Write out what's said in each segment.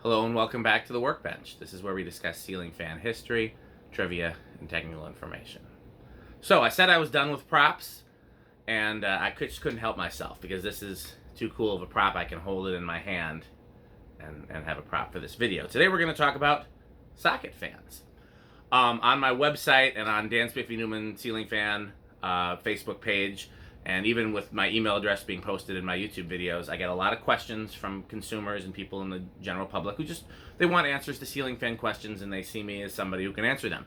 Hello and welcome back to the Workbench. This is where we discuss ceiling fan history, trivia, and technical information. So I said I was done with props, and I just couldn't help myself because this is too cool of a prop. I can hold it in my hand and have a prop for this video. Today we're going to talk about socket fans. On my website and on Dan Spiffy Newman Ceiling Fan Facebook page, and even with my email address being posted in my YouTube videos, I get a lot of questions from consumers and people in the general public who they want answers to ceiling fan questions, and they see me as somebody who can answer them.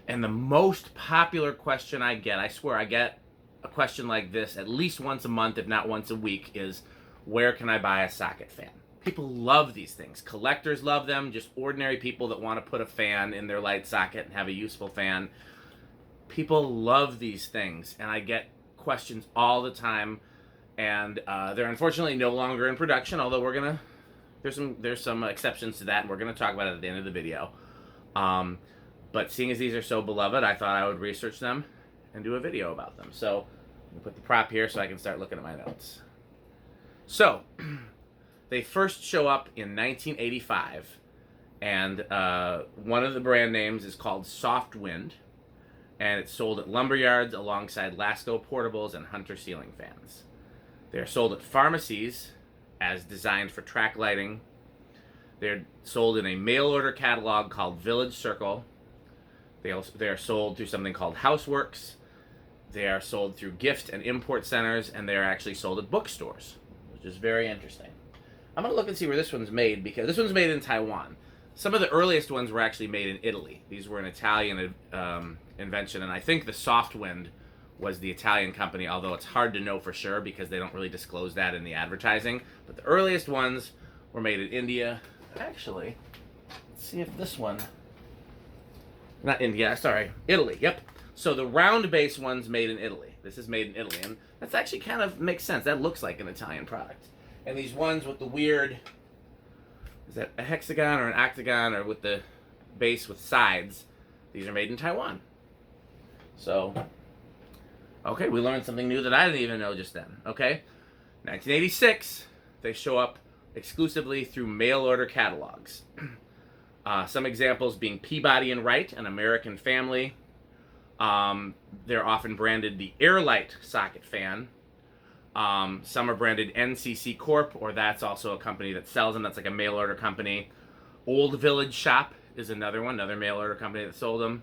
And the most popular question I get, I swear I get a question like this at least once a month, if not once a week, is where can I buy a socket fan? People love these things. Collectors love them, just ordinary people that want to put a fan in their light socket and have a useful fan. People love these things, and I get questions all the time, and they're unfortunately no longer in production, although there's some exceptions to that, and we're gonna talk about it at the end of the video. But seeing as these are so beloved, I thought I would research them and do a video about them. So I'm gonna put the prop here so I can start looking at my notes. So they first show up in 1985, and one of the brand names is called Softwind, and it's sold at lumberyards alongside Lasco portables and Hunter ceiling fans. They're sold at pharmacies as designed for track lighting. They're sold in a mail order catalog called Village Circle. They are sold through something called Houseworks. They are sold through gift and import centers, and they are actually sold at bookstores, which is very interesting. I'm going to look and see where this one's made, because this one's made in Taiwan. Some of the earliest ones were actually made in Italy. These were an Italian invention, and I think the Softwind was the Italian company, although it's hard to know for sure because they don't really disclose that in the advertising. But the earliest ones were made in India. Actually, let's see if this one... Not India, sorry. Italy, yep. So the round base one's made in Italy. This is made in Italy, and that's actually kind of makes sense. That looks like an Italian product. And these ones with the weird... Is that a hexagon or an octagon, or with the base with sides? These are made in Taiwan. So, okay, we learned something new that I didn't even know just then. Okay, 1986, they show up exclusively through mail order catalogs. Some examples being Peabody Wright, an American family. They're often branded the Airlight socket fan. Some are branded NCC Corp, or that's also a company that sells them. That's like a mail order company. Old Village Shop is another one, another mail order company that sold them.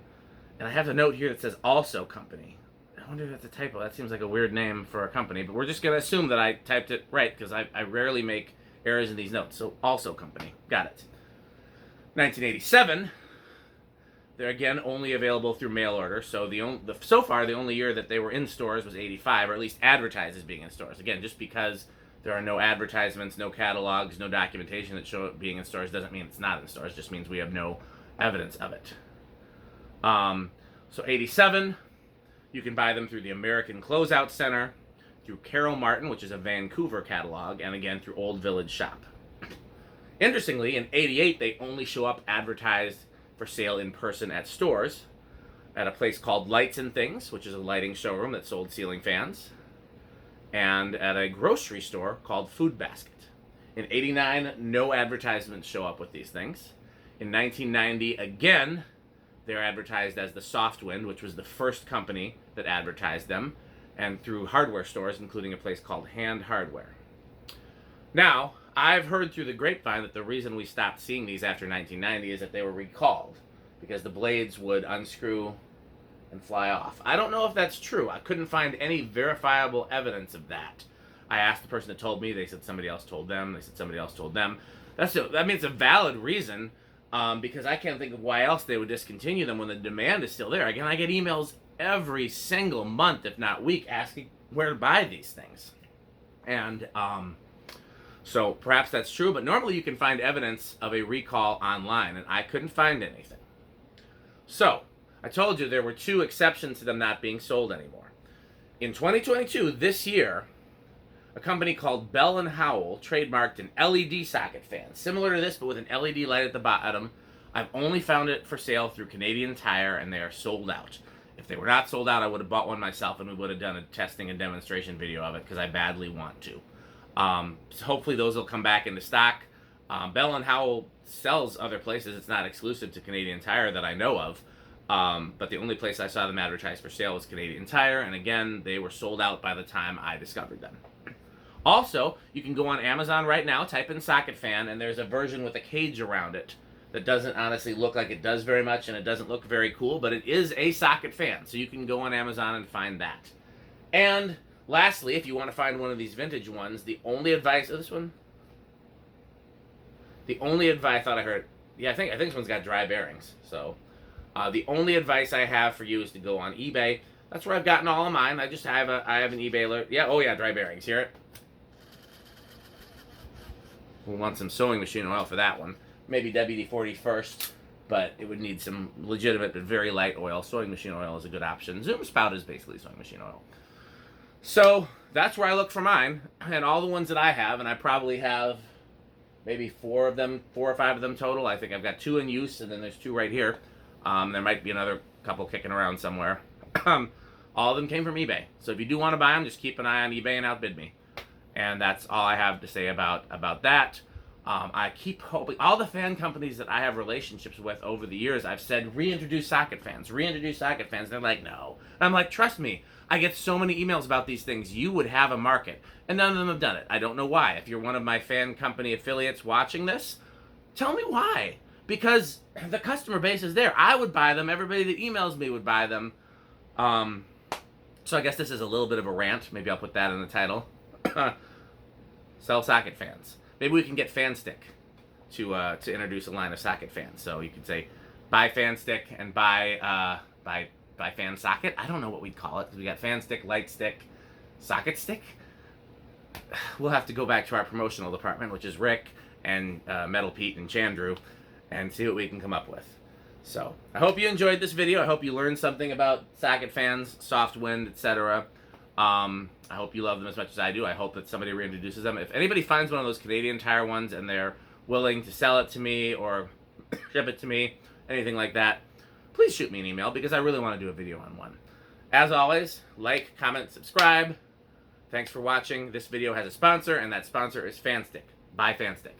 And I have a note here that says Also Company. I wonder if that's a typo. That seems like a weird name for a company, but we're just going to assume that I typed it right, because I rarely make errors in these notes. So Also Company. Got it. 1987, they're again only available through mail order. So so far the only year that they were in stores was 85, or at least advertised as being in stores. Again, just because there are no advertisements, no catalogs, no documentation that show it being in stores doesn't mean it's not in stores. It just means we have no evidence of it. So 87, you can buy them through the American Closeout Center, through Carole Martin, which is a Vancouver catalog, and again through Old Village Shop. Interestingly, in 88, they only show up advertised for sale in person at stores, at a place called Lights and Things, which is a lighting showroom that sold ceiling fans, and at a grocery store called Food Basket. In 89, no advertisements show up with these things. In 1990, again, they're advertised as the Softwind, which was the first company that advertised them, and through hardware stores, including a place called Hand Hardware. Now, I've heard through the grapevine that the reason we stopped seeing these after 1990 is that they were recalled, because the blades would unscrew and fly off. I don't know if that's true. I couldn't find any verifiable evidence of that. I asked the person that told me. They said somebody else told them. They said somebody else told them. I mean, it's a valid reason, because I can't think of why else they would discontinue them when the demand is still there. Again, I get emails every single month, if not week, asking where to buy these things. And so perhaps that's true, but normally you can find evidence of a recall online, and I couldn't find anything. So I told you there were two exceptions to them not being sold anymore. In 2022, this year, a company called Bell & Howell trademarked an LED socket fan, similar to this, but with an LED light at the bottom. I've only found it for sale through Canadian Tire, and they are sold out. If they were not sold out, I would have bought one myself, and we would have done a testing and demonstration video of it, because I badly want to. So hopefully those will come back into stock. Bell and Howell sells other places. It's not exclusive to Canadian Tire that I know of. But the only place I saw them advertised for sale was Canadian Tire, and again, they were sold out by the time I discovered them. Also, you can go on Amazon right now, type in socket fan, and there's a version with a cage around it that doesn't honestly look like it does very much, and it doesn't look very cool, but it is a socket fan, so you can go on Amazon and find that. And lastly, if you want to find one of these vintage ones, the only advice... Oh, this one? The only advice... I thought I heard... Yeah, I think this one's got dry bearings, so... the only advice I have for you is to go on eBay. That's where I've gotten all of mine. I have an eBay alert. Yeah, oh yeah, dry bearings. Hear it? We'll want some sewing machine oil for that one. Maybe WD-40 first, but it would need some legitimate but very light oil. Sewing machine oil is a good option. Zoom Spout is basically sewing machine oil. So that's where I look for mine, and all the ones that I have, and I probably have maybe 4 or 5 of them total. I think I've got 2 in use, and then there's 2 right here. There might be another couple kicking around somewhere. All of them came from eBay. So if you do want to buy them, just keep an eye on eBay and outbid me. And that's all I have to say about that. I keep hoping, all the fan companies that I have relationships with over the years, I've said, reintroduce socket fans, reintroduce socket fans. They're like, no. And I'm like, trust me, I get so many emails about these things. You would have a market. And none of them have done it. I don't know why. If you're one of my fan company affiliates watching this, tell me why. Because the customer base is there. I would buy them. Everybody that emails me would buy them. So I guess this is a little bit of a rant. Maybe I'll put that in the title. Sell socket fans. Maybe we can get Fan Stick to introduce a line of socket fans. So you could say, buy Fan Stick and buy Fan Socket. I don't know what we'd call it, because we got Fan Stick, Light Stick, Socket Stick. We'll have to go back to our promotional department, which is Rick and Metal Pete and Chandru, and see what we can come up with. So I hope you enjoyed this video. I hope you learned something about socket fans, Softwind, etc. I hope you love them as much as I do. I hope that somebody reintroduces them. If anybody finds one of those Canadian Tire ones and they're willing to sell it to me or ship it to me, anything like that, please shoot me an email, because I really want to do a video on one. As always, like, comment, subscribe. Thanks for watching. This video has a sponsor, and that sponsor is Fan Stick. Buy Fan Stick.